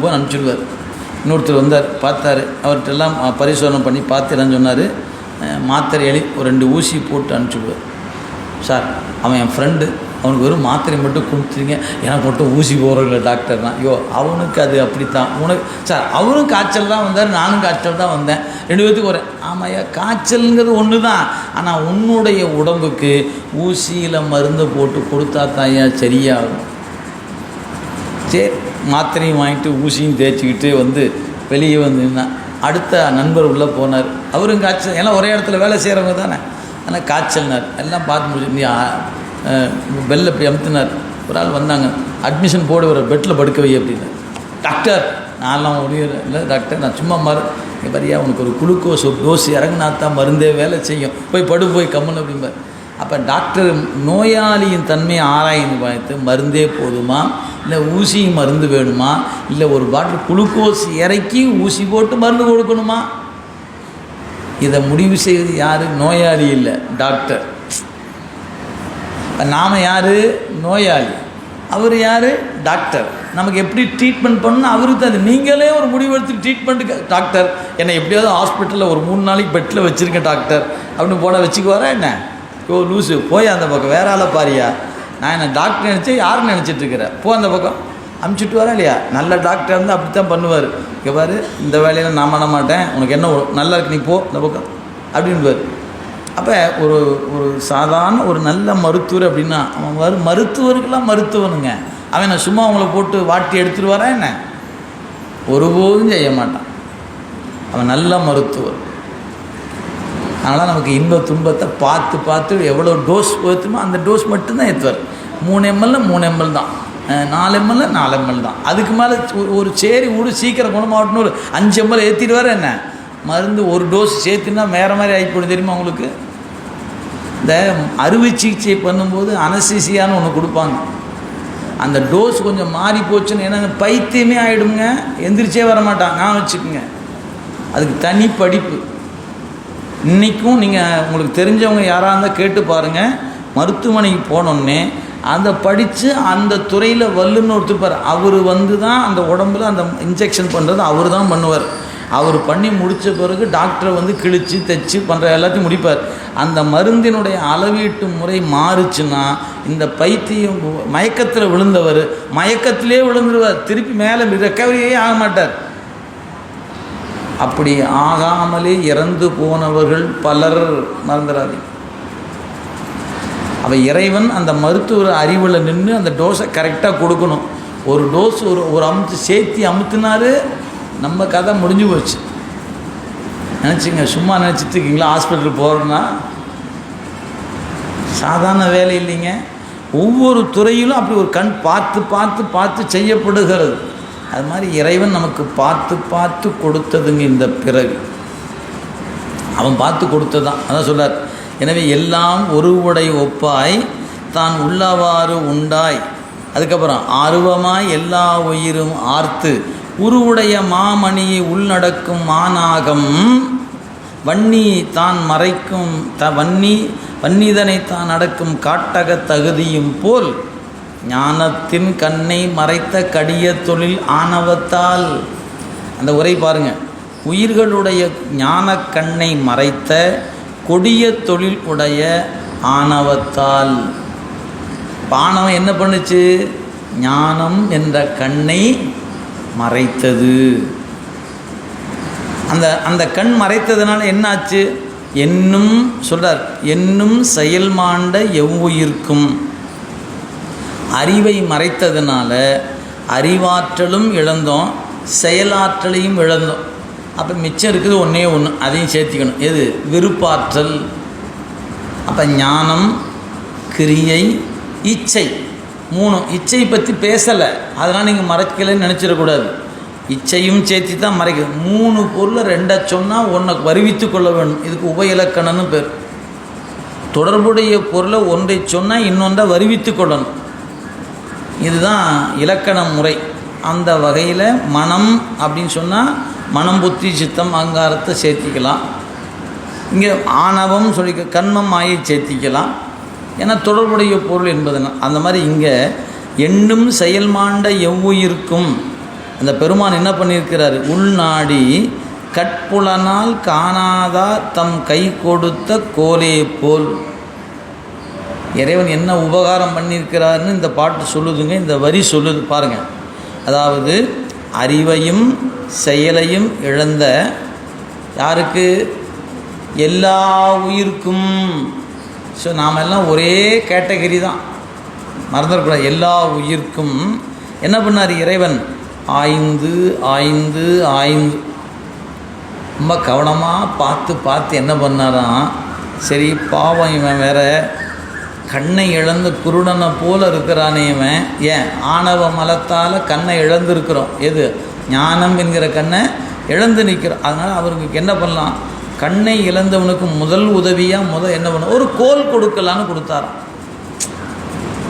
பார்த்துட்டு போய் அனுப்பிச்சிடுவார். இன்னொருத்தர் வந்தார், பார்த்தார், அவர்கிட்ட எல்லாம் பரிசோதனை பண்ணி பார்த்து எல்லாம் சொன்னார். மாத்திரை எழுதி ஒரு 2 ஊசி போட்டு அனுப்பிச்சிடுவார். சார் அவன் என் ஃப்ரெண்டு, அவனுக்கு வெறும் மாத்திரை மட்டும் கொடுத்துருங்க, எனக்கு மட்டும் ஊசி போகிறதில்ல டாக்டர்னா. ஐயோ அவனுக்கு அது அப்படித்தான். உனக்கு சார் அவரும் காய்ச்சல் தான் வந்தார், நானும் காய்ச்சல் தான் வந்தேன், 2 பேத்துக்கு வரேன். ஆமாய்யா காய்ச்சலுங்கிறது ஒன்று தான், ஆனால் உன்னுடைய உடம்புக்கு ஊசியில் மருந்து போட்டு கொடுத்தா தாயா சரியாகும். சரி மாத்திரையும் வாங்கிட்டு ஊசியும் தேய்ச்சிக்கிட்டு வந்து வெளியே வந்துன்னா அடுத்த நண்பர் உள்ளே போனார். அவரும் காய்ச்சல், எல்லாம் ஒரே இடத்துல வேலை செய்கிறவங்க தானே, ஆனால் காய்ச்சல்னார். எல்லாம் பார்த்து முடிச்சு நீ பெல்ல இப்படி அமுத்தினார். ஒரு ஆள் வந்தாங்க, அட்மிஷன் போடு, ஒரு பெட்டில் படுக்க வை அப்படின்னு. டாக்டர் நான்லாம் இல்லை டாக்டர், நான் சும்மா இங்கே பாரியா உனக்கு ஒரு குளுக்கோஸ் டோஸ் இறங்கினா தான் மருந்தே வேலை செய்யும், போய் போய் கம்முன்னு அப்படிம்பார். அப்போ டாக்டர் நோயாளியின் தன்மையை ஆராய்ந்து பார்த்து மருந்தே போதுமா, இல்லை ஊசி மருந்து வேணுமா, இல்லை ஒரு பாட்டில் குளுக்கோஸ் இறக்கி ஊசி போட்டு மருந்து கொடுக்கணுமா, இதை முடிவு செய்வது யார்? நோயாளி இல்லை, டாக்டர். நாம் யார்? நோயாளி. அவர் யார்? டாக்டர். நமக்கு எப்படி ட்ரீட்மெண்ட் பண்ணணும் அவருக்கு அது. நீங்களே ஒரு முடிவெடுத்து ட்ரீட்மெண்ட்டுக்கு டாக்டர் என்னை எப்படியாவது ஹாஸ்பிட்டலில் ஒரு 3 நாளைக்கு பெட்டில் வச்சுருக்கேன் டாக்டர் அப்படின்னு போட வச்சுக்குவாரா என்ன? ஓ லூஸு போய் அந்த பக்கம் வேற ஆளை பாரியா, நான் என்ன டாக்டர் நினச்சி யாருன்னு நினச்சிட்ருக்கிறேன், போ அந்த பக்கம் அமுச்சிட்டு வரா இல்லையா? நல்ல டாக்டர் இருந்தால் அப்படி தான் பண்ணுவார். இங்கே பாரு இந்த வேலையில் நான் பண்ண மாட்டேன், உனக்கு என்ன நல்லா இருக்கு நீ போ இந்த பக்கம் அப்படின்பார். அப்போ ஒரு ஒரு சாதாரண ஒரு நல்ல மருத்துவர் அப்படின்னா அவன் மருத்துவருக்கெல்லாம் மருத்துவனுங்க. அவன் நான் சும்மா அவங்கள போட்டு வாட்டி எடுத்துகிட்டு வரேன் என்ன? ஒருபோதும் செய்ய மாட்டான். அவன் நல்ல மருத்துவர். அதனால் நமக்கு இன்ப துன்பத்தை பார்த்து பார்த்து எவ்வளோ டோஸ் ஏற்றுமோ அந்த டோஸ் மட்டும்தான் ஏற்றுவார். 3 ml 3 ml தான், 4 ml 4 ml தான். அதுக்கு மேலே ஒரு சேரி விடு சீக்கிரம் குணமாகட்டுன்னு ஒரு 5 ml ஏற்றிட்டு வர என்ன? மருந்து ஒரு டோஸ் சேர்த்துனா வேறு மாதிரி ஆகிப்போடும் தெரியுமா உங்களுக்கு? இந்த அறுவை சிகிச்சை பண்ணும்போது அனஸ்தீசியான்னு ஒன்று கொடுப்பாங்க. அந்த டோஸ் கொஞ்சம் மாறி போச்சுன்னு ஏன்னா பைத்தியமே ஆகிடுங்க, எந்திரிச்சே வர மாட்டாங்க. நான் வச்சுக்கோங்க, அதுக்கு தனி படிப்பு. இன்றைக்கும் நீங்கள் உங்களுக்கு தெரிஞ்சவங்க யாராக இருந்தால் கேட்டு பாருங்கள். மருத்துவமனைக்கு போனோடனே அதை படித்து அந்த துறையில் வல்லுன்னு ஒருத்தர், அவர் வந்து தான் அந்த உடம்புல அந்த இன்ஜெக்ஷன் பண்ணுறது அவர் தான் பண்ணுவார். அவர் பண்ணி முடித்த பிறகு டாக்டரை வந்து கிழித்து தைச்சி பண்ணுற எல்லாத்தையும் முடிப்பார். அந்த மருந்தினுடைய அளவீட்டு முறை மாறுச்சுன்னா இந்த பைத்தியம் மயக்கத்தில் விழுந்தவர் மயக்கத்திலே விழுந்துருவார், திருப்பி மேலே ரெக்கவரியே ஆக மாட்டார். அப்படி ஆகாமலே இறந்து போனவர்கள் பலர் மறந்துடாது. அவ இறைவன் அந்த மருத்துவர் அறிவில் நின்று அந்த டோஸை கரெக்டாக கொடுக்கணும். ஒரு டோஸ் ஒரு அமுத்து சேர்த்தி அமுத்துனாரு, நம்ம கதை முடிஞ்சு போச்சு. நினச்சிங்க, சும்மா நினச்சிட்டு இருக்கீங்களா? ஹாஸ்பிட்டலுக்கு போகிறோன்னா சாதாரண வேலை இல்லைங்க. ஒவ்வொரு துறையிலும் அப்படி ஒரு கண் பார்த்து பார்த்து பார்த்து செய்யப்படுகிறது. அது மாதிரி இறைவன் நமக்கு பார்த்து பார்த்து கொடுத்ததுங்க. இந்த பிறகு அவன் பார்த்து கொடுத்ததான். அதான் சொல்றார், எனவே எல்லாம் ஒருவுடை ஒப்பாய் தான் உள்ளவாறு உண்டாய். அதுக்கப்புறம் ஆர்வமாய் எல்லா உயிரும் ஆர்த்து உருவுடைய மாமணியை உள்நடக்கும் மானாகம் வன்னி தான் மறைக்கும் வன்னிதனை தான் அடக்கும் காட்டக தகுதியும் போல் ஞானத்தின் கண்ணை மறைத்த கடிய தொழில் ஆணவத்தால். அந்த உரை பாருங்க, உயிர்களுடைய ஞான கண்ணை மறைத்த கொடிய தொழில் உடைய ஆணவத்தால். ஆணவம் என்ன பண்ணுச்சு? ஞானம் என்ற கண்ணை மறைத்தது. அந்த கண் மறைத்ததுனால என்னாச்சு? என்னும் சொல்றார், என்னும் செயல் மாண்ட எவ்வுயிர்க்கும். அறிவை மறைத்ததுனால அறிவாற்றலும் இழந்தோம், செயலாற்றலையும் இழந்தோம். அப்போ மிச்சம் இருக்குது ஒன்றே ஒன்று, அதையும் சேர்த்திக்கணும். எது? விருப்பாற்றல். அப்போ ஞானம், கிரியை, இச்சை, 3. இச்சை பற்றி பேசலை, அதனால் நீங்கள் மறைக்கலைன்னு நினச்சிடக்கூடாது. இச்சையும் சேர்த்தி தான் மறைக்க. 3 பொருளை 2 சொன்னால் 1 வருவித்து கொள்ள வேண்டும். இதுக்கு உபயிலக்கணம்னு பேர். தொடர்புடைய பொருளை 1 சொன்னால் இன்னொன்றை வருவித்து கொள்ளணும். இதுதான் இலக்கண முறை. அந்த வகையில் மனம் அப்படின்னு சொன்னால் மனம், புத்தி, சித்தம், அகங்காரத்தை சேர்த்திக்கலாம். இங்கே ஆணவம் சொல்லி கண்மம், மாயை சேர்த்திக்கலாம். ஏன்னா தொடர்புடைய பொருள் என்பதுனா அந்த மாதிரி இங்கே எண்ணும் செயல் மாண்ட எவ்வுயிர்க்கும் அந்த பெருமான் என்ன பண்ணியிருக்கிறார்? உள்நாடி கட்புலனால் காணாதார் தம் கை கொடுத்த கோலே போல். இறைவன் என்ன உபகாரம் பண்ணியிருக்கிறாருன்னு இந்த பாட்டு சொல்லுதுங்க. இந்த வரி சொல்லுது பாருங்கள். அதாவது அறிவையும் செயலையும் இழந்த யாருக்கு? எல்லா உயிருக்கும். ஸோ நாம் எல்லாம் ஒரே கேட்டகரி தான், மறந்துடக்கூடாது. எல்லா உயிர்க்கும் என்ன பண்ணார் இறைவன்? ஆய்ந்து ஆய்ந்து ஆய்ந்து ரொம்ப கவனமாக பார்த்து பார்த்து என்ன பண்ணாராம்? சரி பாவம், இவன் வேற கண்ணை இழந்து குருடனை போல் இருக்கிறானே இவன். ஏன்? ஆணவ மலத்தால் கண்ணை இழந்துருக்கிறோம். எது? ஞானம் என்கிற கண்ணை இழந்து நிற்கிறோம். அதனால் அவருக்கு என்ன பண்ணலாம்? கண்ணை இழந்தவனுக்கு முதல் உதவியாக என்ன பண்ண? ஒரு கோல் கொடுக்கலான்னு கொடுத்தாராம்.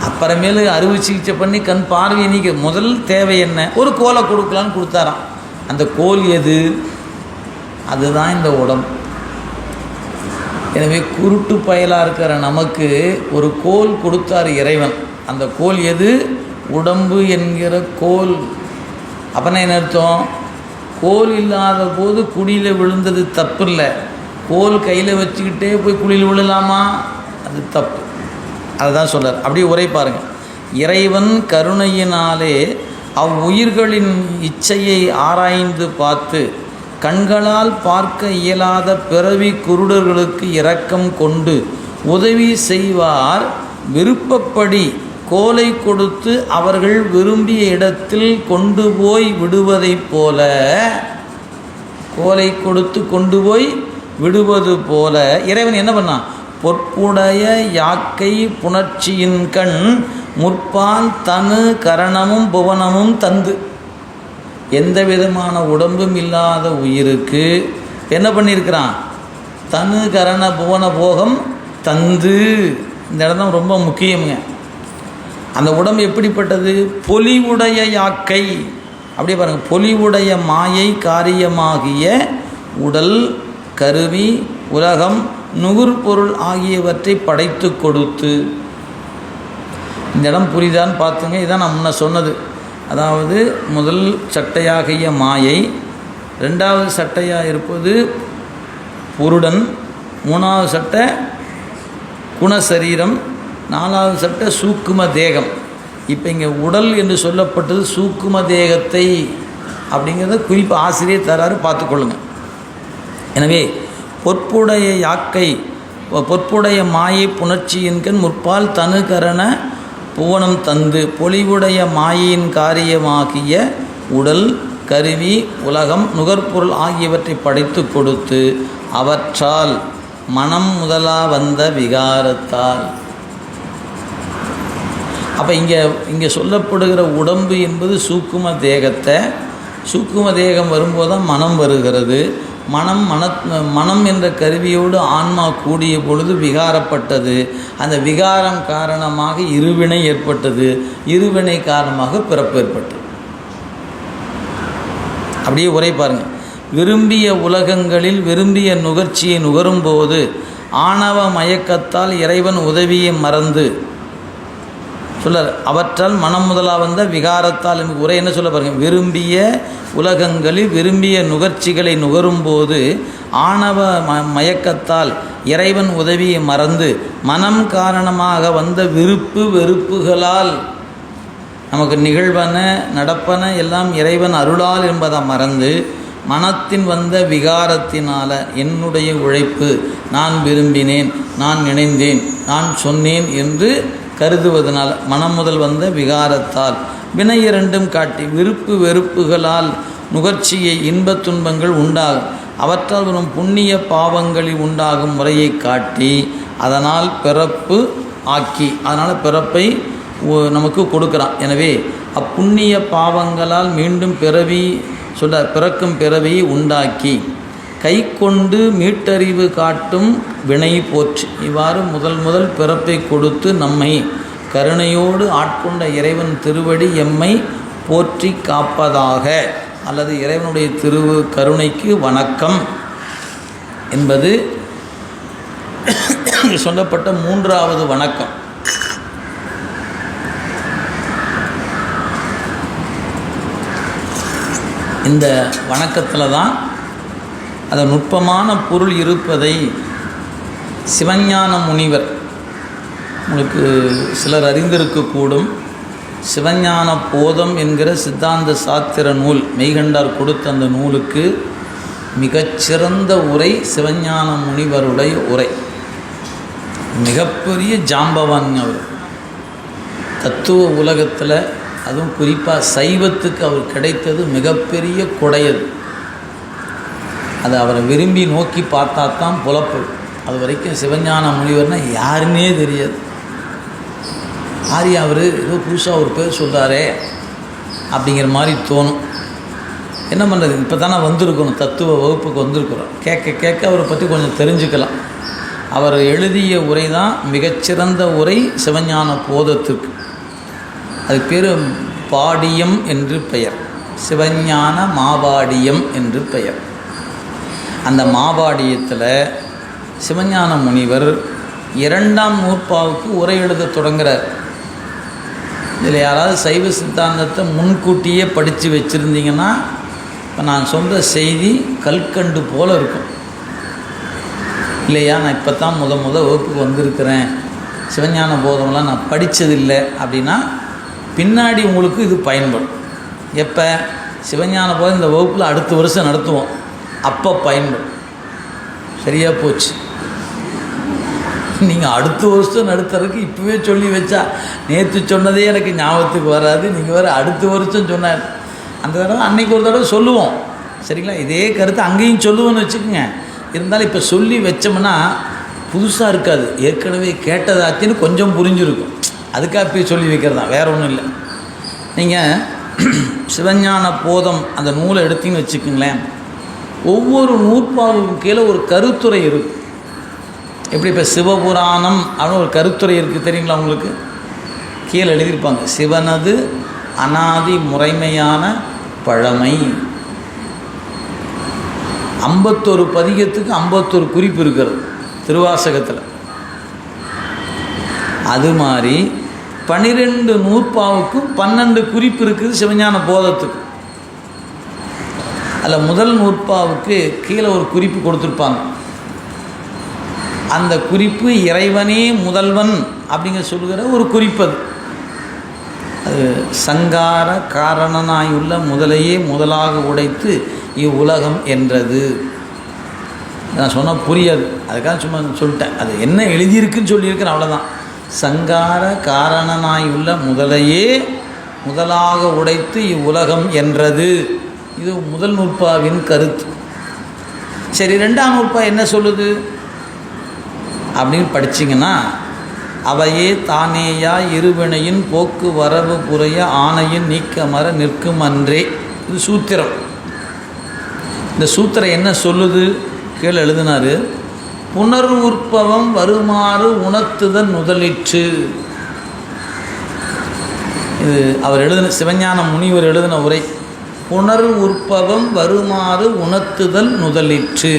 அப்புறமேலு அறுவை சிகிச்சை பண்ணி கண் பார்வையை நீக்க முதல் தேவை என்ன? ஒரு கோலை கொடுக்கலான்னு கொடுத்தாராம். அந்த கோல் எது? அதுதான் இந்த உடம்பு. எனவே குருட்டு பயலாக இருக்கிற நமக்கு ஒரு கோல் கொடுத்தார் இறைவன். அந்த கோல் எது? உடம்பு என்கிற கோல். அப்போனா என்ன அர்த்தம்? கோல் இல்லாத போது குழியில் விழுந்தது தப்பு இல்லை. கோல் கையில் வச்சுக்கிட்டே போய் குழியில் விழலாமா? அது தப்பு. அதுதான் சொல்கிறார். அப்படியே உரை பாருங்கள். இறைவன் கருணையினாலே அவ்வுயிர்களின் இச்சையை ஆராய்ந்து பார்த்து கண்களால் பார்க்க இயலாத பிறவி குருடர்களுக்கு இரக்கம் கொண்டு உதவி செய்வார். விருப்பப்படி கோலை கொடுத்து அவர்கள் விரும்பிய இடத்தில் கொண்டு போய் விடுவதைப் போல, கோலை கொடுத்து கொண்டு போய் விடுவது போல இறைவன் என்ன பண்ணான்? பொற்புடைய யாக்கை புணர்ச்சியின் கண் முற்பால் தனு கரணமும் புவனமும் தந்து. எந்த விதமான உடம்பும் இல்லாத உயிருக்கு என்ன பண்ணியிருக்கிறான்? தனு கரண புவன போகம் தந்து. இந்த இடம் ரொம்ப முக்கியங்க. அந்த உடம்பு எப்படிப்பட்டது? பொலிவுடைய யாக்கை. அப்படியே பாருங்கள். பொலிவுடைய மாயை காரியமாகிய உடல், கருவி, உலகம், நுகர்பொருள் ஆகியவற்றை படைத்து கொடுத்து. இந்த இடம் புரிதான்னு பார்த்துங்க. இதான் நான் முன்ன சொன்னது. அதாவது முதல் சட்டையாகிய மாயை, ரெண்டாவது சட்டையாக இருப்பது புருடன், மூணாவது சட்டை குணசரீரம், நாலாவது சட்டை சூக்கும தேகம். இப்போ இங்கே உடல் என்று சொல்லப்பட்டது சூக்கும தேகத்தை அப்படிங்கிறத குறிப்பு ஆசிரியர் தராரு, பார்த்துக்கொள்ளுங்க. எனவே பொற்புடைய யாக்கை, பொற்புடைய மாயை புணர்ச்சியின்கண் முற்பால் தனுகரண புவனம் தந்து பொலிவுடைய மாயின் காரியமாகிய உடல், கருவி, உலகம், நுகர்பொருள் ஆகியவற்றை படைத்து கொடுத்து அவற்றால் மனம் முதலா வந்த விகாரத்தால். அப்போ இங்கே சொல்லப்படுகிற உடம்பு என்பது சூக்கும தேகத்தை, சூக்கும தேகம் வரும்போது தான் மனம் வருகிறது. மனம் என்ற கருவியோடு ஆன்மா கூடிய பொழுது விகாரப்பட்டது. அந்த விகாரம் காரணமாக இருவினை ஏற்பட்டது. இருவினை காரணமாக பிறப்பு ஏற்பட்டது. அப்படியே உரை பாருங்கள். விரும்பிய உலகங்களில் விரும்பிய நுகர்ச்சியை நுகரும்போது ஆணவ மயக்கத்தால் இறைவன் உதவியை மறந்து சொல்ல அவற்றால் மனம் முதலா வந்த விகாரத்தால். எனக்கு உரை என்ன சொல்ல பாருங்கள். விரும்பிய உலகங்களில் விரும்பிய நுகர்ச்சிகளை நுகரும்போது ஆணவ மயக்கத்தால் இறைவன் உதவியை மறந்து மனம் காரணமாக வந்த விருப்பு வெறுப்புகளால் நமக்கு நிகழ்வன நடப்பன எல்லாம் இறைவன் அருளால் என்பதை மறந்து மனத்தின் வந்த விகாரத்தினால் என்னுடைய உழைப்பு, நான் விரும்பினேன், நான் நினைந்தேன், நான் சொன்னேன் என்று கருதுவதனால் மனம் முதல் வந்த விகாரத்தால் வினை இரண்டும் காட்டி விருப்பு வெறுப்புகளால் நுகர்ச்சியை இன்பத் துன்பங்கள் உண்டாகும். அவற்றால் வரும் புண்ணிய பாவங்களில் உண்டாகும் முறையை காட்டி அதனால் பிறப்பு ஆக்கி, அதனால் பிறப்பை நமக்கு கொடுக்குறான். எனவே அப்புண்ணிய பாவங்களால் மீண்டும் பிறக்கும் பிறவியை உண்டாக்கி கை கொண்டு மீட்டறிவு காட்டும் வினை போற்று. இவ்வாறு முதல் பிறப்பை கொடுத்து நம்மை கருணையோடு ஆட்கொண்ட இறைவன் திருவடி எம்மை போற்றி காப்பதாக, அல்லது இறைவனுடைய கருணைக்கு வணக்கம் என்பது சொல்லப்பட்ட மூன்றாவது வணக்கம். இந்த வணக்கத்தில் தான் அந்த நுட்பமான பொருள் இருப்பதை சிவஞான முனிவர், உங்களுக்கு சிலர் அறிந்திருக்கக்கூடும், சிவஞான போதம் என்கிற சித்தாந்த சாத்திர நூல் மெய்கண்டார் கொடுத்த அந்த நூலுக்கு மிகச்சிறந்த உரை சிவஞான முனிவருடைய உரை. மிகப்பெரிய ஜாம்பவான் அவர். தத்துவ உலகத்தில் அதுவும் குறிப்பாக சைவத்துக்கு அவர் கிடைத்தது மிகப்பெரிய கொடையது. அது அவரை விரும்பி நோக்கி பார்த்தா தான் புலப்படும். அது வரைக்கும் சிவஞான முனிவர்னால் யாருன்னே தெரியாது. ஆரியா அவர் ஏதோ புதுசாக ஒரு பேர் சொல்கிறாரே அப்படிங்கிற மாதிரி தோணும். என்ன பண்ணுறது, இப்போ தானே வந்திருக்கணும், தத்துவ வகுப்புக்கு வந்திருக்கிறோம். கேட்க கேட்க அவரை பற்றி கொஞ்சம் தெரிஞ்சுக்கலாம். அவர் எழுதிய உரை தான் மிகச்சிறந்த உரை சிவஞான போதத்துக்கு. அது பேர் பாடியம் என்று பெயர், சிவஞான மாபாடியம் என்று பெயர். அந்த மாபாடியத்தில் சிவஞான முனிவர் 2ஆம் நூற்பாவுக்கு உரை எழுத தொடங்குகிறார். இதில் யாராவது சைவ சித்தாந்தத்தை முன்கூட்டியே படித்து வச்சுருந்தீங்கன்னா இப்போ நான் சொல்கிற செய்தி கல்கண்டு போல் இருக்கும் இல்லையா. நான் இப்போ தான் முத வகுப்புக்கு வந்திருக்கிறேன், சிவஞான போதமெல்லாம் நான் படித்ததில்லை அப்படின்னா பின்னாடி உங்களுக்கு இது பயன்படும். எப்போ சிவஞான போதம் இந்த வகுப்பில் அடுத்த வருஷம் நடத்துவோம், அப்போ பயன்படும். சரியாக போச்சு. நீங்கள் அடுத்த வருஷம் நடத்துறதுக்கு இப்போவே சொல்லி வச்சா, நேற்று சொன்னதே எனக்கு ஞாபகத்துக்கு வராது, நீங்கள் வேறு அடுத்த வருஷம் சொன்னார். அந்த தடவை அன்றைக்கி ஒரு தடவை சொல்லுவோம், சரிங்களா. இதே கருத்து அங்கேயும் சொல்லுவோன்னு வச்சுக்கோங்க. இருந்தாலும் இப்போ சொல்லி வச்சோம்னா புதுசாக இருக்காது, ஏற்கனவே கேட்டதாச்சின்னு கொஞ்சம் புரிஞ்சுருக்கும். அதுக்காக போய் சொல்லி வைக்கிறது தான், வேறு ஒன்றும் இல்லை. நீங்கள் சிவஞான போதம் அந்த நூலை எடுத்திங்கன்னு வச்சுக்கோங்களேன், ஒவ்வொரு நூற்பாவுக்கு கீழே ஒரு கருத்துரை இருக்கும். எப்படி இப்போ சிவபுராணம் அப்படின்னு ஒரு கருத்துரை இருக்குது தெரியுங்களா உங்களுக்கு. கீழே எழுதியிருப்பாங்க, சிவனது அனாதி முறைமையான பழமை. 51 பதிகத்துக்கு 51 குறிப்பு இருக்கிறது திருவாசகத்தில். அது மாதிரி 12 நூற்பாவுக்கும் 12 குறிப்பு இருக்குது சிவஞான போதத்துக்கு. அதில் முதல் நூற்பாவுக்கு கீழே ஒரு குறிப்பு கொடுத்துருப்பாங்க. அந்த குறிப்பு இறைவனே முதல்வன் அப்படிங்கிற சொல்கிற ஒரு குறிப்பு. அது சங்கார காரணனாயுள்ள முதலையே முதலாக உடைத்து இவ்வுலகம் என்றது. நான் சொன்னால் புரியாது, அதுக்காக சும்மா சொல்லிட்டேன். அது என்ன எழுதியிருக்குன்னு சொல்லியிருக்கேன், அவ்வளோதான். சங்கார காரணனாயுள்ள முதலையே முதலாக உடைத்து இவ்வுலகம் என்றது. இது முதல் நூற்பாவின் கருத்து. சரி, 2ஆம் நூற்பா என்ன சொல்லுது அப்படின்னு படிச்சிங்கன்னா, அவையே தானேயா இருவினையின் போக்கு வரவு புறைய ஆணையின் நீக்க மர நிற்கும் அன்றே. இது சூத்திரம். இந்த சூத்திரம் என்ன சொல்லுது கீழே எழுதினார், புனர் உற்பவம் வருமாறு உணர்த்துதல் முதலிற்று. இது அவர் எழுதின சிவஞான முனிவர் எழுதின உரை. புனர் உற்பவம் வருமாறு உணர்த்துதல் முதலிற்று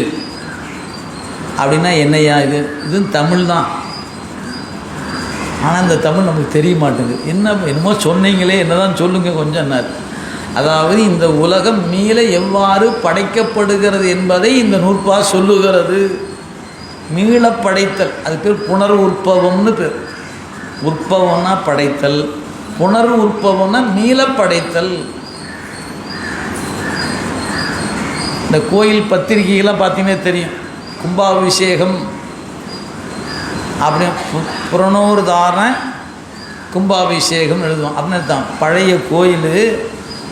அப்படின்னா என்னையா இது? இது தமிழ் தான், ஆனால் இந்த தமிழ் நமக்கு தெரிய மாட்டேங்குது. என்னமோ சொன்னீங்களே, என்னதான் சொல்லுங்கள் கொஞ்சம். அதாவது இந்த உலகம் மீள எவ்வாறு படைக்கப்படுகிறது என்பதை இந்த நூற்பா சொல்லுகிறது. மீள படைத்தல், அது பேர் புனர் உற்பவம்னு பேர். உற்பவம்னா படைத்தல், புனர் உற்பவம்னா மீள படைத்தல். இந்த கோயில் பத்திரிகைகள்லாம் பார்த்தீங்கன்னா தெரியும், கும்பாபிஷேகம் அப்படி புறநூறுதான கும்பாபிஷேகம் எழுதுவோம். அப்படின்னு தான் பழைய கோயில்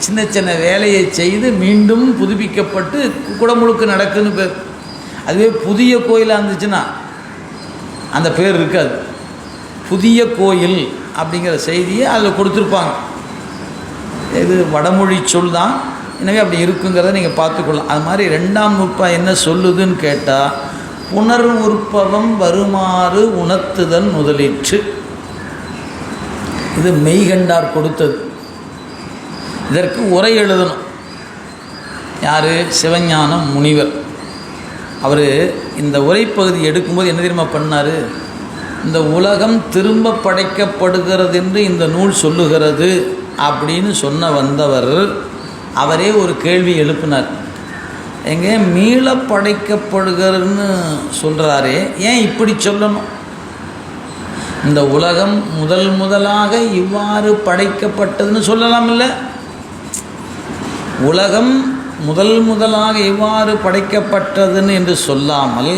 சின்ன சின்ன வேலையை செய்து மீண்டும் புதுப்பிக்கப்பட்டு குடமுழுக்கு நடக்குன்னு பேர். அதுவே புதிய கோயிலாக இருந்துச்சுன்னா அந்த பேர் இருக்காது. புதிய கோயில் அப்படிங்கிற செய்தியை அதில் கொடுத்துருப்பாங்க. இது வடமொழி சொல் தான், எனவே அப்படி இருக்குங்கிறத நீங்கள் பார்த்துக்கொள்ளலாம். அது மாதிரி 2ஆம் நூற்பா என்ன சொல்லுதுன்னு கேட்டால், புனர் உற்பவம் வருமாறு உணர்த்துதல் முதலிற்று. இது மெய்கண்டார் கொடுத்தது. இதற்கு உரை எழுதணும் யார்? சிவஞான முனிவர். அவர் இந்த உரைப்பகுதி எடுக்கும்போது என்ன தெரியுமா பண்ணார்? இந்த உலகம் திரும்ப படைக்கப்படுகிறது என்று இந்த நூல் சொல்லுகிறது அப்படின்னு சொன்ன வந்தவர் அவரே ஒரு கேள்வி எழுப்பினார். எங்கே மீள படைக்கப்படுகிறன்னு சொல்கிறாரே, ஏன் இப்படி சொல்லணும்? இந்த உலகம் முதலாக இவ்வாறு படைக்கப்பட்டதுன்னு சொல்லலாம் இல்லை? உலகம் முதலாக இவ்வாறு படைக்கப்பட்டதுன்னு என்று சொல்லாமல்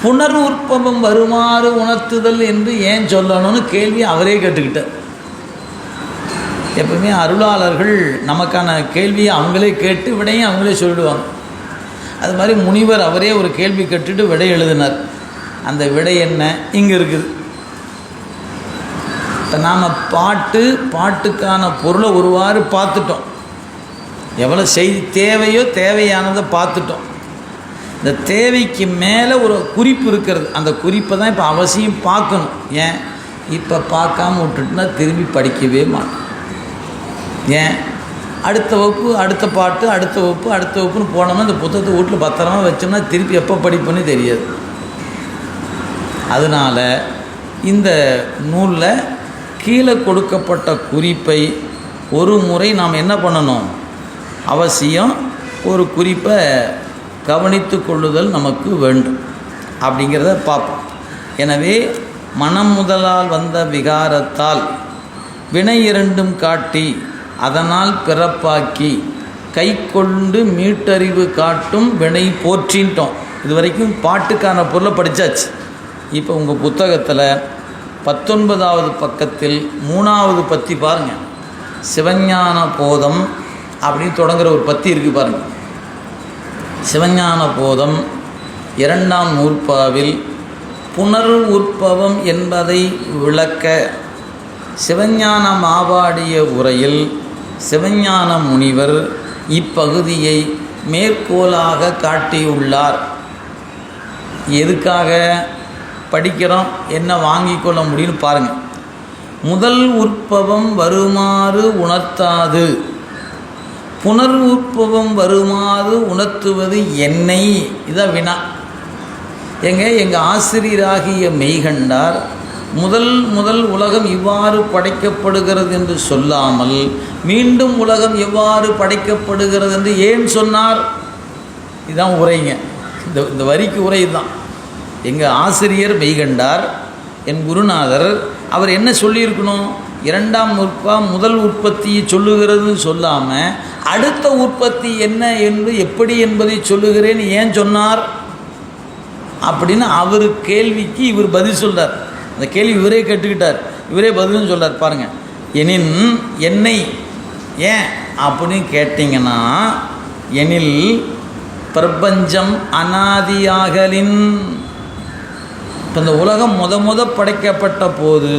புனர் உற்பவம் வருமாறு உணர்த்துதல் என்று ஏன் சொல்லணும்னு கேள்வி அவரே கேட்டுக்கிட்டார். எப்பவுமே அருளாளர்கள் நமக்கான கேள்வியை அவங்களே கேட்டு விடையும் அவங்களே சொல்லிடுவாங்க. அது மாதிரி முனிவர் அவரே ஒரு கேள்வி கேட்டுட்டு விடை எழுதினார். அந்த விடை என்ன இங்கே இருக்குது. இப்போ நாம் பாட்டுக்கான பொருளை ஒருவாறு பார்த்துட்டோம். எவ்வளோ செய்தி தேவையோ தேவையானதை பார்த்துட்டோம். இந்த தேவைக்கு மேலே ஒரு குறிப்பு இருக்கிறது. அந்த குறிப்பை தான் இப்போ அவசியம் பார்க்கணும். ஏன் இப்போ பார்க்காம விட்டுட்டுனா திரும்பி படிக்கவே மாட்டோம். ஏன் அடுத்த வகுப்பு அடுத்த பாட்டு அடுத்த வகுப்புன்னு போனோம்னா இந்த புத்தகத்தை வீட்டில் பத்திரமா வச்சோம்னா திருப்பி எப்போ படிப்புன்னு தெரியாது. அதனால் இந்த நூலில் கீழே கொடுக்கப்பட்ட குறிப்பை ஒரு முறை நாம் என்ன பண்ணணும்? அவசியம் ஒரு குறிப்பை கவனித்து கொள்ளுதல் நமக்கு வேண்டும் அப்படிங்கிறத பார்ப்போம். எனவே மனம் முதலால் வந்த விகாரத்தால் வினை இரண்டும் காட்டி அதனால் பிறப்பாக்கி கை கொண்டு மீட்டறிவு காட்டும் வினை போற்றின்ட்டோம். இது வரைக்கும் பாட்டுக்கான பொருளை படித்தாச்சு. இப்போ உங்கள் புத்தகத்தில் 19வது பக்கத்தில் 3வது பத்தி பாருங்கள். சிவஞான போதம் அப்படின்னு தொடங்குகிற ஒரு பத்தி இருக்குது பாருங்கள். சிவஞான போதம் 2ஆம் நூற்பாவில் புனர் உற்பவம் என்பதை விளக்க சிவஞான மாவாடிய உரையில் சிவஞான முனிவர் இப்பகுதியை மேற்கோளாக காட்டியுள்ளார். எதுக்காக படிக்கிறோம், என்ன வாங்கி கொள்ள முடியும்னு பாருங்கள். முதல் உற்பவம் வருமாறு உணர்த்தாது புனர் உற்பவம் வருமாறு உணர்த்துவது என்னை? இதான் வினா. எங்கள் ஆசிரியராகிய மெய்கண்டார் முதல் உலகம் இவ்வாறு படைக்கப்படுகிறது என்று சொல்லாமல் மீண்டும் உலகம் எவ்வாறு படைக்கப்படுகிறது என்று ஏன் சொன்னார்? இதுதான் உரைங்க. இந்த வரிக்கு உரை தான். எங்கள் ஆசிரியர் மெய்கண்டார், என் குருநாதர், அவர் என்ன சொல்லியிருக்கணும்? 2ஆம் நூற்பா முதல் உற்பத்தியை சொல்லுகிறதுன்னு சொல்லாமல் அடுத்த உற்பத்தி என்ன என்று எப்படி என்பதை சொல்லுகிறேன் ஏன் சொன்னார் அப்படின்னு அவர் கேள்விக்கு இவர் பதில் சொல்கிறார். அந்த கேள்வி இவரே கேட்டுக்கிட்டார், இவரே பதில்னு சொல்கிறார். பாருங்கள். எனின் என்னை ஏன் அப்படின்னு கேட்டிங்கன்னா, எனில் பிரபஞ்சம் அனாதியாகலின். இப்போ இந்த உலகம் படைக்கப்பட்ட போது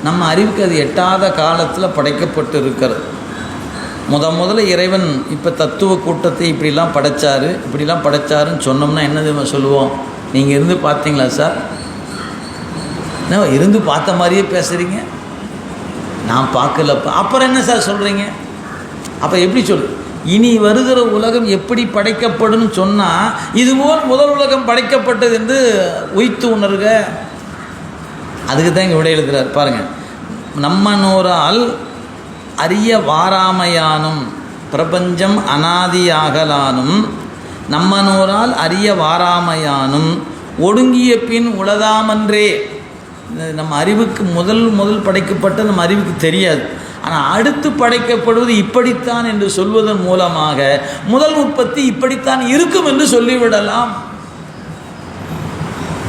நம்ம அறிவுக்கு அது எட்டாத காலத்தில் படைக்கப்பட்டு இருக்கிறது. முதல்ல இறைவன் இப்போ தத்துவ கூட்டத்தை இப்படிலாம் படைச்சாருன்னு சொன்னோம்னா என்ன சொல்லுவோம்? நீங்கள் இருந்து பார்த்தீங்களா சார்? என்ன இருந்து பார்த்த மாதிரியே பேசுகிறீங்க? நான் பார்க்கலப்பா. அப்புறம் என்ன சார் சொல்கிறீங்க? அப்போ எப்படி இனி வருகிற உலகம் எப்படி படைக்கப்படும் சொன்னால் இதுபோல் முதல் உலகம் படைக்கப்பட்டது என்று உய்த்து உணர்க. அதுக்கு தான் இங்கே விடை எழுதுகிறார். பாருங்கள். நம்மனோரால் அரிய வாராமையானும் பிரபஞ்சம் அனாதியாகலானும் நம்மனோரால் அரிய வாராமையானும் ஒடுங்கிய பின் உளதாமன்றே. நம்ம அறிவுக்கு முதல் படைக்கப்பட்ட நம்ம அறிவுக்கு தெரியாது. ஆனால் அடுத்து படைக்கப்படுவது இப்படித்தான் என்று சொல்வதன் மூலமாக முதல் உற்பத்தி இப்படித்தான் இருக்கும் என்று சொல்லிவிடலாம்.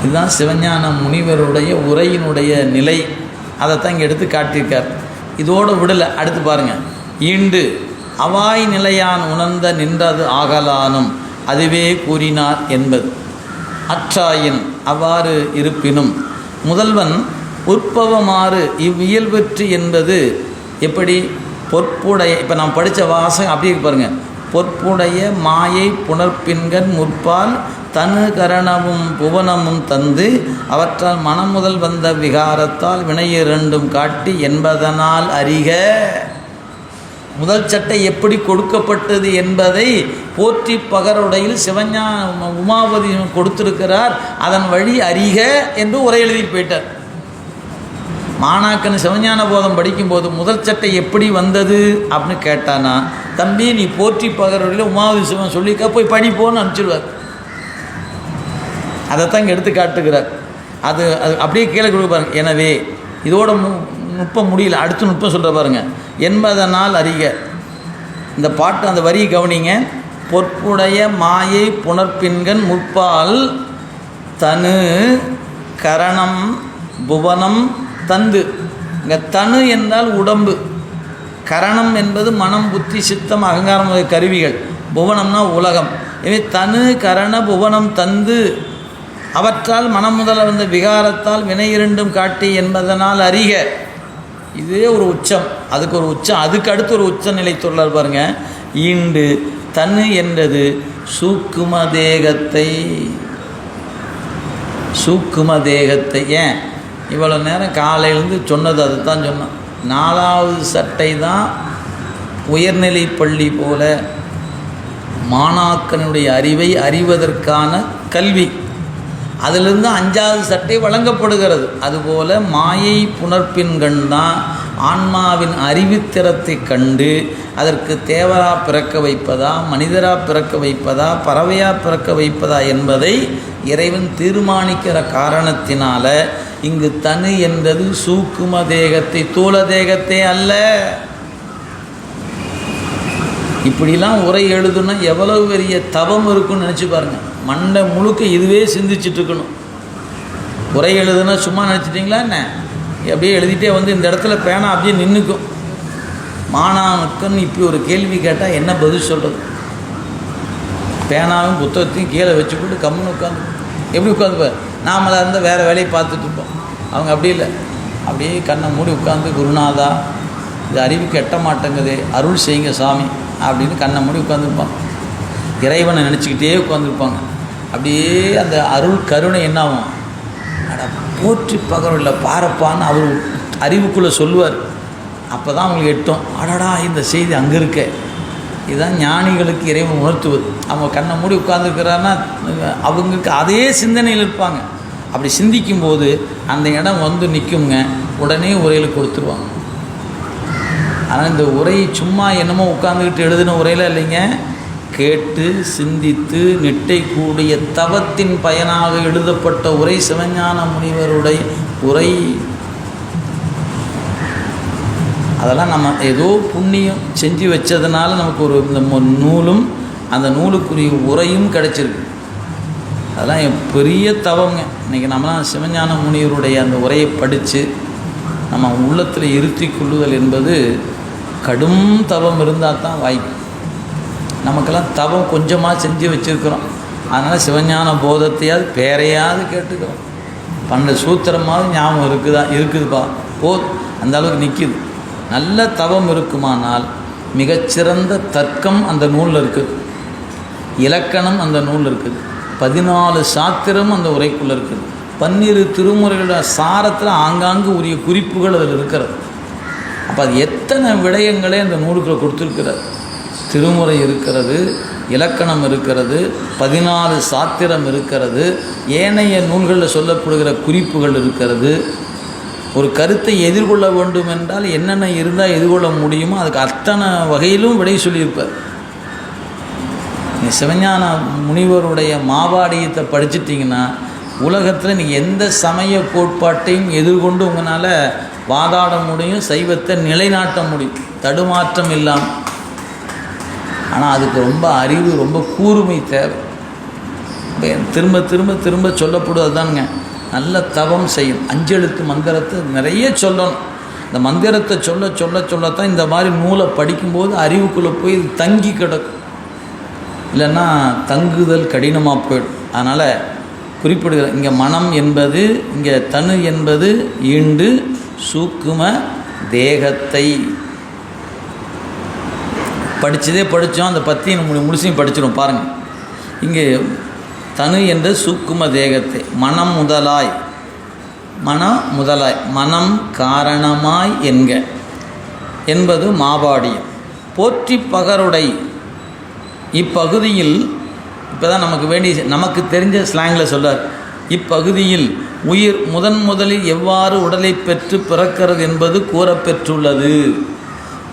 இதுதான் சிவஞான முனிவருடைய உரையினுடைய நிலை. அதைத்தான் இங்கே எடுத்து காட்டியிருக்கார். இதோடு விடலை. அடுத்து பாருங்கள். ஈண்டு அவாய் நிலையான் உணர்ந்த நின்றது ஆகலானும் அதுவே கூறினார் என்பது. அற்றாயின் அவ்வாறு இருப்பினும் முதல்வன் உற்பவமாறு இவ்வியல்பற்று என்பது எப்படி? பொற்புடைய, இப்போ நாம் படித்த வாசகம் அப்படியே பாருங்கள். பொற்புடைய மாயை புனர்பின்கண் முற்பால் தனு கரணமும் புவனமும் தந்து அவற்றால் மனம் முதல் வந்த விகாரத்தால் வினை இரண்டும் காட்டி என்பதனால் அறிக. முதல் சட்டை எப்படி கொடுக்கப்பட்டது என்பதை போற்றி பகருடையில் சிவஞான உமாபதி கொடுத்திருக்கிறார். அதன் வழி அறிக என்று உரை எழுதி போயிட்டார். மாணாக்கன் சிவஞான போதம் படிக்கும்போது முதல் சட்டை எப்படி வந்தது அப்படின்னு கேட்டானா, தம்பி நீ போற்றி பகரவழியில் உமாவதி சிவன் சொல்லிக்கா போய் படிப்போன்னு அனுப்பிச்சிடுவார். அதைத்தான் இங்கே எடுத்து காட்டுகிறார். அது அப்படியே கீழே கொடுக்க பாருங்க. எனவே இதோட நுட்பம் முடியல, அடுத்த நுட்பம் சொல்கிற பாருங்க. என்பதனால் அறிக, இந்த பாட்டு அந்த வரியை கவனிங்க. பொற்புடைய மாயை புனர்பின்கண் முற்பால் தனு கரணம் புவனம் தந்து. இங்கே தனு என்றால் உடம்பு, கரணம் என்பது மனம் புத்தி சித்தம் அகங்காரம் கருவிகள், புவனம்னா உலகம். எனவே தனு கரண புவனம் தந்து அவற்றால் மனம் முதல வந்த விகாரத்தால் வினை இரண்டும் காட்டி என்பதனால் அறிக. இதே ஒரு உச்சம், அதுக்கு ஒரு உச்சம், அதுக்கு அடுத்து ஒரு உச்ச நிலை சொல்லார் பாருங்க. ஈண்டு தனு என்றது சூக்கும தேகத்தை. சூக்கும தேகத்தை ஏன் இவ்வளோ நேரம் காலையிலேருந்து சொன்னது அது தான் சொன்னோம். 4வது சட்டை தான் உயர்நிலை பள்ளி போல மாணாக்கனுடைய அறிவை அறிவதற்கான கல்வி. அதிலிருந்து 5வது சட்டை வழங்கப்படுகிறது. அதுபோல் மாயை புணர்ப்பின்கண் தான் ஆன்மாவின் அறிவுத்திறத்தை கண்டு அதற்கு தேவரா பிறக்க வைப்பதா, மனிதரா பிறக்க வைப்பதா, பறவையா பிறக்க வைப்பதா என்பதை இறைவன் தீர்மானிக்கிற காரணத்தினால இங்கு தனு என்பது சூக்கும தேகத்தை, தூல தேகத்தை அல்ல. இப்படிலாம் உரை எழுதுனா எவ்வளவு பெரிய தவம் இருக்குன்னு நினச்சி பாருங்கள். மண்டை முழுக்க இதுவே சிந்திச்சுட்டு இருக்கணும். உரை எழுதுனா சும்மா நினச்சிட்டிங்களா என்ன? அப்படியே எழுதிட்டே வந்து இந்த இடத்துல பேனா அப்படியே நின்றுக்கும். மாணவனுக்குன்னு இப்படி ஒரு கேள்வி கேட்டால் என்ன பதில் சொல்கிறது? பேனாவும் புத்தகத்தையும் கீழே வச்சுக்கிட்டு கம்முன்னு உட்காந்து எப்படி உட்காந்துப்பார்? நாம் அதை இருந்தால் வேறு வேலையை பார்த்துட்டு இருப்போம். அவங்க அப்படி இல்லை, அப்படியே கண்ணை மூடி உட்காந்து குருநாதா இது அறிவுக்கு எட்ட மாட்டேங்குது, அருள் செய்யுங்க சாமி அப்படின்னு கண்ணை மூடி உட்காந்துருப்பாங்க. இறைவனை நினச்சிக்கிட்டே உட்காந்துருப்பாங்க. அப்படியே அந்த அருள் கருணை என்னாகும், அட போற்றி பகரில் பாரப்பான்னு அவர் அறிவுக்குள்ளே சொல்லுவார். அப்போ தான் அவங்களுக்கு எட்டும், அடடா இந்த செய்தி அங்கே இருக்க. இதுதான் ஞானிகளுக்கு இறைவன் உணர்த்துவது. அவங்க கண்ணை மூடி உட்காந்துருக்கிறான்னா அவங்களுக்கு அதே சிந்தனையில் இருப்பாங்க. அப்படி சிந்திக்கும்போது அந்த இடம் வந்து நிற்குங்க, உடனே உரையில் கொடுத்துருவாங்க. ஆனால் இந்த உரை சும்மா என்னமோ உட்காந்துக்கிட்டு எழுதின உரையில் இல்லைங்க, கேட்டு சிந்தித்து நெட்டை கூடிய தவத்தின் பயனாக எழுதப்பட்ட உரை சிவஞான முனிவருடைய உரை. அதெல்லாம் நம்ம ஏதோ புண்ணியம் செஞ்சு வச்சதுனால நமக்கு ஒரு இந்த நூலும் அந்த நூலுக்குரிய உரையும் கிடச்சிருக்கு. அதெல்லாம் பெரிய தவங்க. இன்றைக்கி நம்மளாம் சிவஞான முனிவருடைய அந்த உரையை படித்து நம்ம உள்ளத்தில் இருத்தி கொள்ளுதல் என்பது கடும் தவம் இருந்தால் தான் வாய்ப்பு. நமக்கெல்லாம் தவம் கொஞ்சமாக செஞ்சு வச்சுருக்கிறோம். அதனால் சிவஞான போதத்தையாவது பேரையாவது கேட்டுக்கிறோம். பன்னெண்டு சூத்திரமாவது ஞாபகம் இருக்குதுப்பா அந்த அளவுக்கு நிற்கிது. நல்ல தவம் இருக்குமானால் மிகச்சிறந்த தர்க்கம் அந்த நூலில் இருக்குது, இலக்கணம் அந்த நூலில் இருக்குது, 14 சாத்திரம் அந்த உரைக்குள்ளே இருக்குது, 12 திருமுறைகளோட சாரத்தில் ஆங்காங்கு உரிய குறிப்புகள் அதில் இருக்கிறது. அப்போ அது எத்தனை விடயங்களே அந்த நூலுக்குள்ளே கொடுத்துருக்கிறது. திருமுறை இருக்கிறது, இலக்கணம் இருக்கிறது, 14 சாத்திரம் இருக்கிறது, ஏனைய நூல்களில் சொல்லப்படுகிற குறிப்புகள் இருக்கிறது. ஒரு கருத்தை எதிர்கொள்ள வேண்டும் என்றால் என்னென்ன இருந்தால் எதிர்கொள்ள முடியுமோ அதுக்கு அத்தனை வகையிலும் விடை சொல்லியிருப்பார். சிவஞான முனிவருடைய மாவாடியத்தை படிச்சிட்டிங்கன்னா உலகத்தில் நீங்கள் எந்த சமய கோட்பாட்டையும் எதிர்கொண்டு உங்களால் வாதாட முடியும், சைவத்தை நிலைநாட்ட முடியும் தடுமாற்றம் இல்லாமல். ஆனால் அதுக்கு ரொம்ப அறிவு, ரொம்ப கூர்மை தேவை. திரும்ப திரும்ப திரும்ப சொல்லப்படுவது தானுங்க, நல்ல தவம் செய்யும். 5 எழுத்து மந்திரத்தை நிறைய சொல்லணும். இந்த மந்திரத்தை சொல்ல சொல்ல சொல்லத்தான் இந்த மாதிரி நூலை படிக்கும்போது அறிவுக்குள்ளே போய் இது தங்கி கிடக்கும். இல்லைன்னா தங்குதல் கடினமாக போயிடும். அதனால் குறிப்பிடுகிற இங்கே மனம் என்பது, இங்கே தனு என்பது ஈண்டு சூக்கும தேகத்தை. படித்ததே படித்தோம், அந்த பற்றியும் முழுசையும் படிச்சிடும் பாருங்கள். இங்கே தனு என்ற சூக்கும தேகத்தை மனம் முதலாய், மனம் காரணமாய் என்க என்பது மாபாடியம். போற்றி பகருடை இப்பகுதியில் இப்போ தான் நமக்கு தெரிஞ்ச ஸ்லாங்கில் சொல்றார். இப்பகுதியில் உயிர் முதலில் எவ்வாறு உடலை பெற்று பிறக்கிறது என்பது கூறப்பெற்றுள்ளது.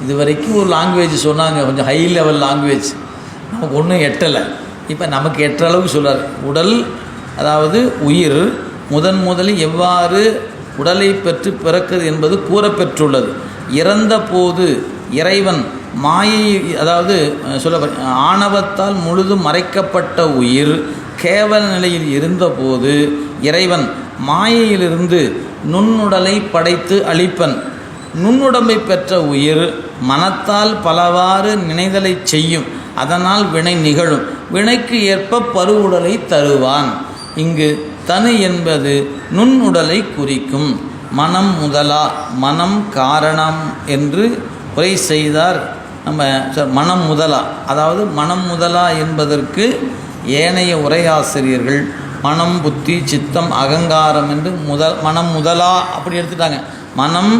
இது வரைக்கும் ஒரு லாங்குவேஜ் சொன்னாங்க, கொஞ்சம் ஹை லெவல் லாங்குவேஜ், நமக்கு ஒன்றும் எட்டலை. இப்போ நமக்கு எட்டுற அளவுக்கு சொல்கிறார். உடல், அதாவது உயிர் முதலில் எவ்வாறு உடலை பெற்று பிறக்கிறது என்பது கூறப்பெற்றுள்ளது. இறந்த போது இறைவன் மாயை, அதாவது ஆணவத்தால் முழுதும் மறைக்கப்பட்ட உயிர் கேவல நிலையில் இருந்தபோது இறைவன் மாயையிலிருந்து நுண்ணுடலை படைத்து அளிப்பன். நுண்ணுடம்பை பெற்ற உயிர் மனத்தால் பலவாறு நினைதலை செய்யும். அதனால் வினை நிகழும். வினைக்கு ஏற்ப பருவுடலை தருவான். இங்கு தனு என்பது நுண்ணுடலை குறிக்கும். மனம் முதலா, மனம் காரணம் என்று உரை செய்தார். நம்ம மனம் முதலா, அதாவது மனம் முதலா என்பதற்கு ஏனைய உரையாசிரியர்கள் மனம், புத்தி, சித்தம், அகங்காரம் என்று மனம் முதலா அப்படி எடுத்துட்டாங்க. மனம்,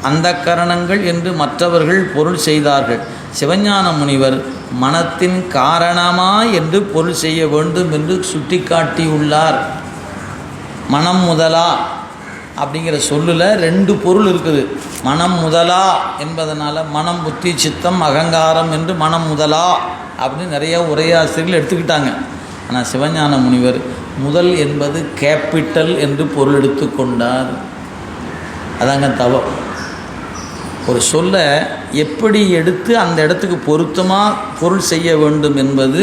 அந்த கரணங்கள் என்று மற்றவர்கள் பொருள் செய்தார்கள். சிவஞான முனிவர் மனத்தின் காரணமா என்று பொருள் செய்ய வேண்டும் என்று சுட்டி காட்டியுள்ளார். மனம் முதலா அப்படிங்கிற சொல்லில் 2 பொருள் இருக்குது. மனம் முதலா என்பதனால் மனம், புத்தி, சித்தம், அகங்காரம் என்று மனம் முதலா அப்படின்னு நிறைய உரையாசிரியர்கள் எடுத்துக்கிட்டாங்க. ஆனால் சிவஞான முனிவர் முதல் என்பது கேபிட்டல் என்று பொருள் எடுத்து கொண்டார். அதாங்க தவம். ஒரு சொல்ல எப்படி எடுத்து அந்த இடத்துக்கு பொருத்தமாக பொருள் செய்ய வேண்டும் என்பது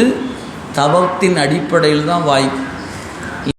தவத்தின் அடிப்படையில் தான் வாய்க்கும்.